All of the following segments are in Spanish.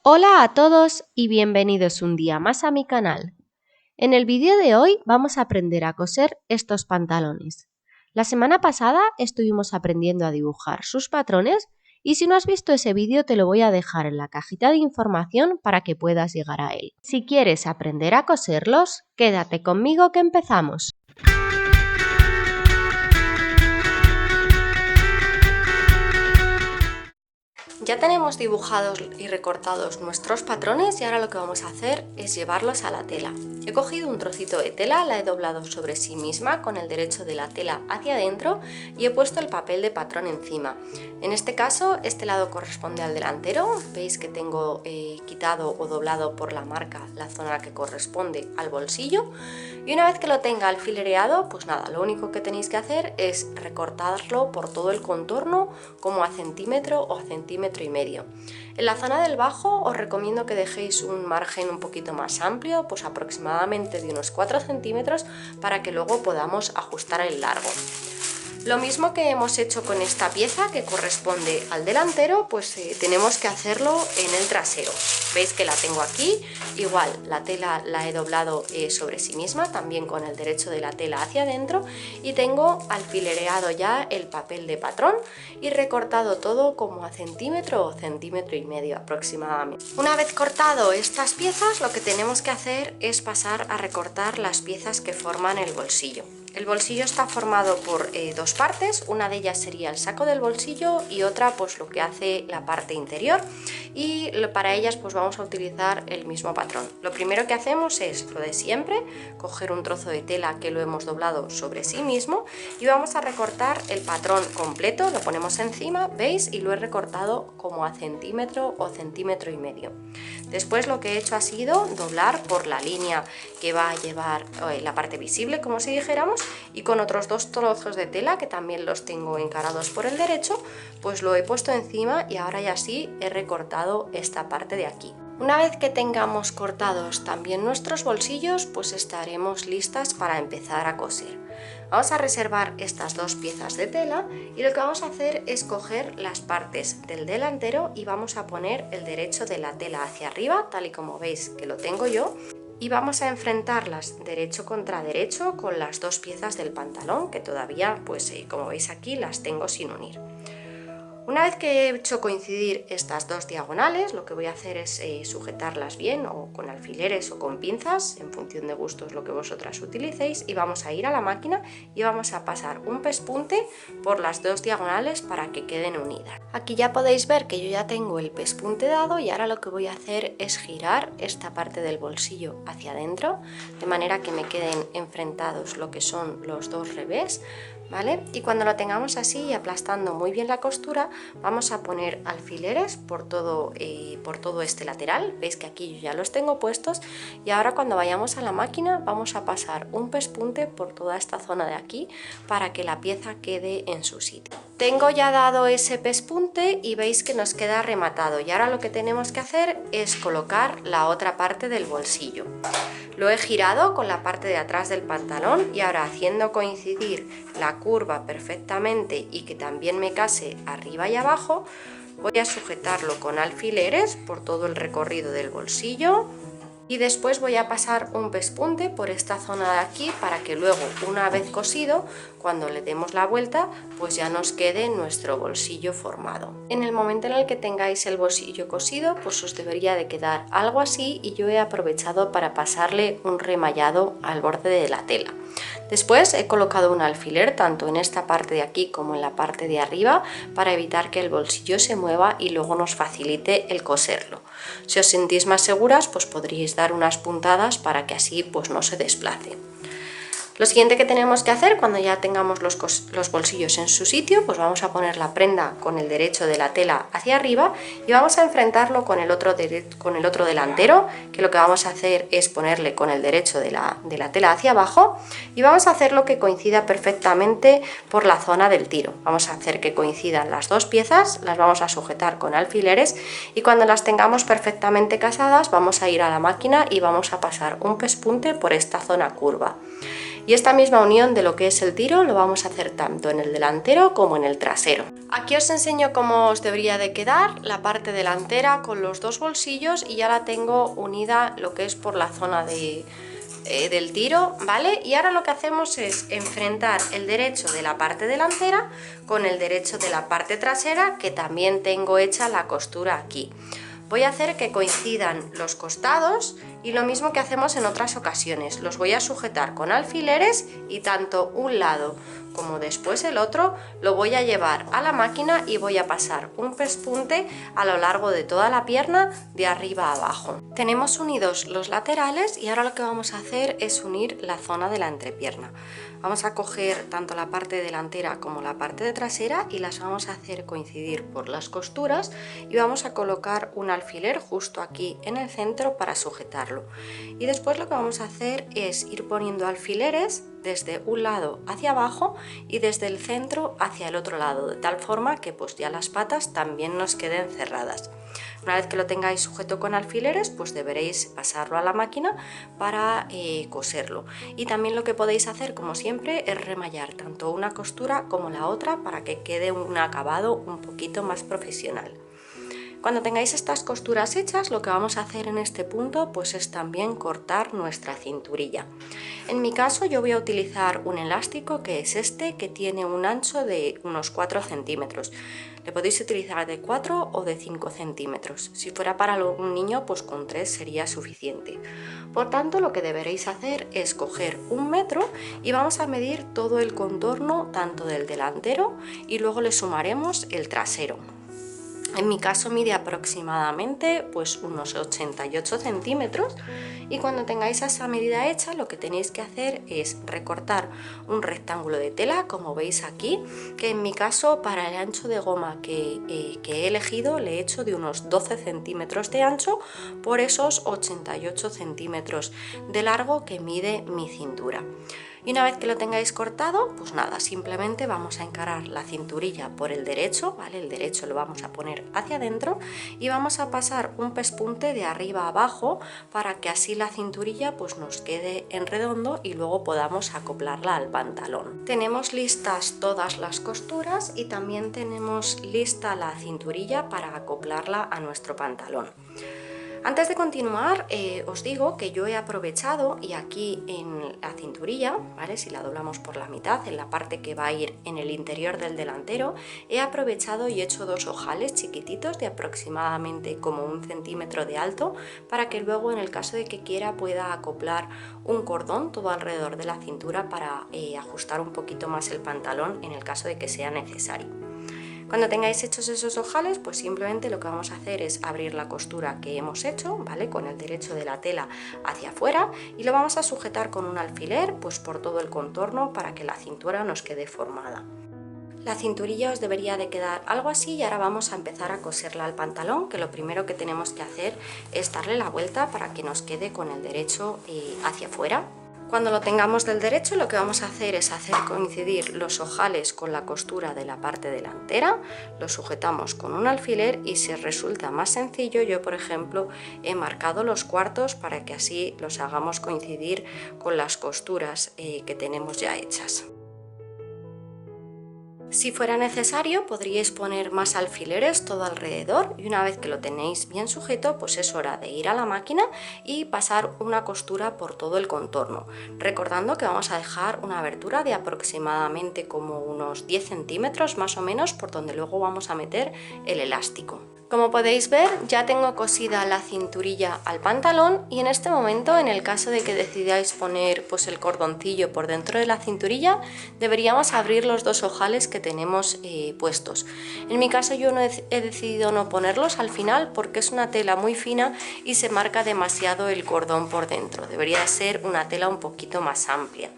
Hola a todos y bienvenidos un día más a mi canal. En el vídeo de hoy vamos a aprender a coser estos pantalones. La semana pasada estuvimos aprendiendo a dibujar sus patrones y si no has visto ese vídeo te lo voy a dejar en la cajita de información para que puedas llegar a él. Si quieres aprender a coserlos, quédate conmigo que empezamos. Ya tenemos dibujados y recortados nuestros patrones y ahora lo que vamos a hacer es llevarlos a la tela. He cogido un trocito de tela, la he doblado sobre sí misma con el derecho de la tela hacia adentro y he puesto el papel de patrón encima. En este caso este lado corresponde al delantero, veis que tengo quitado o doblado por la marca la zona que corresponde al bolsillo y una vez que lo tenga alfilereado, pues nada, lo único que tenéis que hacer es recortarlo por todo el contorno como a centímetro o a centímetro y medio. En la zona del bajo os recomiendo que dejéis un margen un poquito más amplio, pues aproximadamente de unos 4 centímetros para que luego podamos ajustar el largo. Lo mismo que hemos hecho con esta pieza que corresponde al delantero, pues tenemos que hacerlo en el trasero. Veis que la tengo aquí, igual la tela la he doblado sobre sí misma, también con el derecho de la tela hacia adentro y tengo alfilereado ya el papel de patrón y recortado todo como a centímetro o centímetro y medio aproximadamente. Una vez cortado estas piezas, lo que tenemos que hacer es pasar a recortar las piezas que forman el bolsillo. El bolsillo está formado por dos partes, una de ellas sería el saco del bolsillo y otra pues lo que hace la parte interior y para ellas pues vamos a utilizar el mismo patrón. Lo primero que hacemos es lo de siempre, coger un trozo de tela que lo hemos doblado sobre sí mismo y vamos a recortar el patrón completo, lo ponemos encima, veis, y lo he recortado como a centímetro o centímetro y medio. Después lo que he hecho ha sido doblar por la línea que va a llevar la parte visible, como si dijéramos, y con otros dos trozos de tela que también los tengo encarados por el derecho, pues lo he puesto encima y ahora ya sí he recortado esta parte de aquí. Una vez que tengamos cortados también nuestros bolsillos, pues estaremos listas para empezar a coser. Vamos a reservar estas dos piezas de tela y lo que vamos a hacer es coger las partes del delantero y vamos a poner el derecho de la tela hacia arriba, tal y como veis que lo tengo yo, y vamos a enfrentarlas derecho contra derecho con las dos piezas del pantalón que todavía, pues como veis aquí, las tengo sin unir. Una vez que he hecho coincidir estas dos diagonales, lo que voy a hacer es sujetarlas bien o con alfileres o con pinzas, en función de gustos lo que vosotras utilicéis, y vamos a ir a la máquina y vamos a pasar un pespunte por las dos diagonales para que queden unidas. Aquí ya podéis ver que yo ya tengo el pespunte dado y ahora lo que voy a hacer es girar esta parte del bolsillo hacia adentro, de manera que me queden enfrentados lo que son los dos revés, ¿vale? Y cuando lo tengamos así y aplastando muy bien la costura, vamos a poner alfileres por todo este lateral. Veis que aquí yo ya los tengo puestos y ahora cuando vayamos a la máquina vamos a pasar un pespunte por toda esta zona de aquí para que la pieza quede en su sitio. Tengo ya dado ese pespunte y veis que nos queda rematado y ahora lo que tenemos que hacer es colocar la otra parte del bolsillo. Lo he girado con la parte de atrás del pantalón y ahora, haciendo coincidir la curva perfectamente y que también me case arriba y abajo, voy a sujetarlo con alfileres por todo el recorrido del bolsillo y después voy a pasar un pespunte por esta zona de aquí para que luego, una vez cosido, cuando le demos la vuelta, pues ya nos quede nuestro bolsillo formado. En el momento en el que tengáis el bolsillo cosido, pues os debería de quedar algo así y yo he aprovechado para pasarle un remallado al borde de la tela. Después he colocado un alfiler tanto en esta parte de aquí como en la parte de arriba para evitar que el bolsillo se mueva y luego nos facilite el coserlo. Si os sentís más seguras, pues podríais dar unas puntadas para que así pues no se desplace. Lo siguiente que tenemos que hacer cuando ya tengamos los bolsillos en su sitio, pues vamos a poner la prenda con el derecho de la tela hacia arriba y vamos a enfrentarlo con el otro delantero, que lo que vamos a hacer es ponerle con el derecho de la tela hacia abajo y vamos a hacerlo que coincida perfectamente por la zona del tiro. Vamos a hacer que coincidan las dos piezas, las vamos a sujetar con alfileres y cuando las tengamos perfectamente casadas vamos a ir a la máquina y vamos a pasar un pespunte por esta zona curva. Y esta misma unión de lo que es el tiro lo vamos a hacer tanto en el delantero como en el trasero. Aquí os enseño cómo os debería de quedar la parte delantera con los dos bolsillos, y ya la tengo unida lo que es por la zona del tiro, ¿vale? Y ahora lo que hacemos es enfrentar el derecho de la parte delantera con el derecho de la parte trasera, que también tengo hecha la costura aquí. Voy a hacer que coincidan los costados y lo mismo que hacemos en otras ocasiones. Los voy a sujetar con alfileres y tanto un lado como después el otro lo voy a llevar a la máquina y voy a pasar un pespunte a lo largo de toda la pierna de arriba a abajo. Tenemos unidos los laterales y ahora lo que vamos a hacer es unir la zona de la entrepierna. Vamos a coger tanto la parte delantera como la parte de trasera y las vamos a hacer coincidir por las costuras y vamos a colocar un alfiler justo aquí en el centro para sujetarlo. Y después lo que vamos a hacer es ir poniendo alfileres desde un lado hacia abajo y desde el centro hacia el otro lado, de tal forma que pues ya las patas también nos queden cerradas. Una vez que lo tengáis sujeto con alfileres, pues deberéis pasarlo a la máquina para coserlo. Y también lo que podéis hacer, como siempre, es remallar tanto una costura como la otra para que quede un acabado un poquito más profesional. Cuando tengáis estas costuras hechas, lo que vamos a hacer en este punto pues es también cortar nuestra cinturilla. En mi caso yo voy a utilizar un elástico que es este, que tiene un ancho de unos 4 centímetros. Le podéis utilizar de 4 o de 5 centímetros. Si fuera para un niño, pues con 3 sería suficiente. Por tanto, lo que deberéis hacer es coger 1 metro y vamos a medir todo el contorno tanto del delantero y luego le sumaremos el trasero. En mi caso mide aproximadamente pues unos 88 centímetros, y cuando tengáis esa medida hecha lo que tenéis que hacer es recortar un rectángulo de tela, como veis aquí, que en mi caso para el ancho de goma que he elegido le he hecho de unos 12 centímetros de ancho por esos 88 centímetros de largo que mide mi cintura. Y una vez que lo tengáis cortado, pues nada, simplemente vamos a encarar la cinturilla por el derecho, ¿vale? El derecho lo vamos a poner hacia adentro y vamos a pasar un pespunte de arriba a abajo para que así la cinturilla pues nos quede en redondo y luego podamos acoplarla al pantalón. Tenemos listas todas las costuras y también tenemos lista la cinturilla para acoplarla a nuestro pantalón. Antes de continuar, os digo que yo he aprovechado, y aquí en la cinturilla, ¿vale? Si la doblamos por la mitad, en la parte que va a ir en el interior del delantero, he aprovechado y he hecho 2 ojales chiquititos de aproximadamente como 1 centímetro de alto, para que luego en el caso de que quiera pueda acoplar un cordón todo alrededor de la cintura para ajustar un poquito más el pantalón en el caso de que sea necesario. Cuando tengáis hechos esos ojales, pues simplemente lo que vamos a hacer es abrir la costura que hemos hecho, ¿vale? Con el derecho de la tela hacia afuera, y lo vamos a sujetar con un alfiler pues por todo el contorno para que la cintura nos quede formada. La cinturilla os debería de quedar algo así, y ahora vamos a empezar a coserla al pantalón, que lo primero que tenemos que hacer es darle la vuelta para que nos quede con el derecho hacia afuera. Cuando lo tengamos del derecho, lo que vamos a hacer es hacer coincidir los ojales con la costura de la parte delantera, lo sujetamos con un alfiler, y si resulta más sencillo, yo por ejemplo he marcado los cuartos para que así los hagamos coincidir con las costuras que tenemos ya hechas. Si fuera necesario, podríais poner más alfileres todo alrededor, y una vez que lo tenéis bien sujeto, pues es hora de ir a la máquina y pasar una costura por todo el contorno, recordando que vamos a dejar una abertura de aproximadamente como unos 10 centímetros más o menos, por donde luego vamos a meter el elástico. Como podéis ver, ya tengo cosida la cinturilla al pantalón, y en este momento, en el caso de que decidáis poner pues el cordoncillo por dentro de la cinturilla, deberíamos abrir los 2 ojales que tenemos puestos. En mi caso yo he decidido no ponerlos al final porque es una tela muy fina y se marca demasiado el cordón por dentro. Debería ser una tela un poquito más amplia.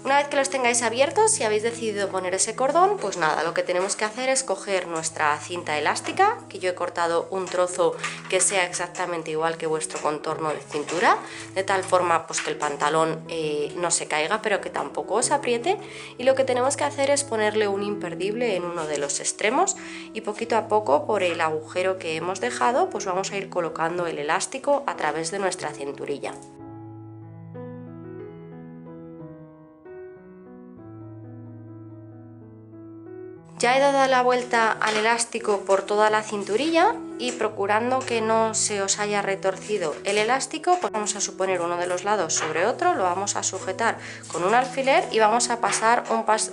Una vez que los tengáis abiertos, si habéis decidido poner ese cordón, pues nada, lo que tenemos que hacer es coger nuestra cinta elástica, que yo he cortado un trozo que sea exactamente igual que vuestro contorno de cintura, de tal forma pues que el pantalón no se caiga, pero que tampoco os apriete, y lo que tenemos que hacer es ponerle un imperdible en uno de los extremos, y poquito a poco, por el agujero que hemos dejado, pues vamos a ir colocando el elástico a través de nuestra cinturilla. Ya he dado la vuelta al elástico por toda la cinturilla y procurando que no se os haya retorcido el elástico, pues vamos a suponer uno de los lados sobre otro, lo vamos a sujetar con un alfiler y vamos a pasar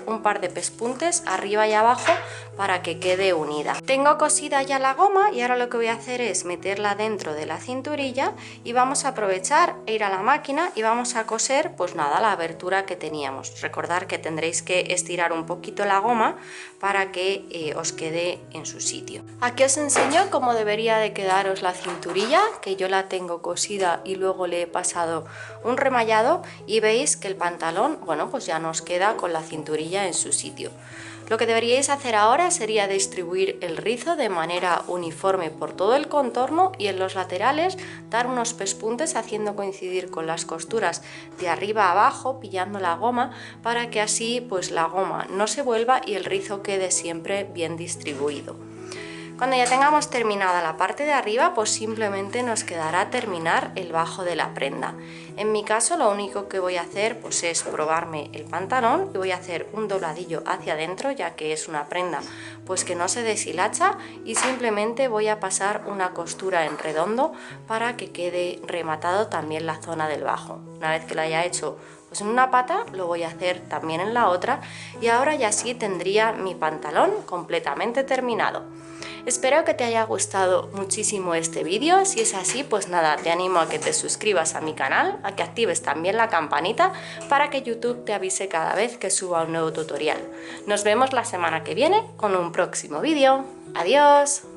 un par de pespuntes arriba y abajo para que quede unida. Tengo cosida ya la goma y ahora lo que voy a hacer es meterla dentro de la cinturilla y vamos a aprovechar e ir a la máquina y vamos a coser, pues nada, la abertura que teníamos. Recordar que tendréis que estirar un poquito la goma para que os quede en su sitio. Aquí os enseño cómo debería de quedaros la cinturilla, que yo la tengo cosida y luego le he pasado un remallado y veis que el pantalón, bueno, pues ya nos queda con la cinturilla en su sitio. Lo que deberíais hacer ahora sería distribuir el rizo de manera uniforme por todo el contorno y en los laterales dar unos pespuntes haciendo coincidir con las costuras de arriba a abajo, pillando la goma, para que así pues la goma no se vuelva y el rizo quede siempre bien distribuido. Cuando ya tengamos terminada la parte de arriba, pues simplemente nos quedará terminar el bajo de la prenda. En mi caso lo único que voy a hacer pues es probarme el pantalón y voy a hacer un dobladillo hacia adentro, ya que es una prenda pues que no se deshilacha, y simplemente voy a pasar una costura en redondo para que quede rematado también la zona del bajo. Una vez que lo haya hecho pues en una pata, lo voy a hacer también en la otra y ahora ya sí tendría mi pantalón completamente terminado. Espero que te haya gustado muchísimo este vídeo. Si es así, pues nada, te animo a que te suscribas a mi canal, a que actives también la campanita para que YouTube te avise cada vez que suba un nuevo tutorial. Nos vemos la semana que viene con un próximo vídeo. ¡Adiós!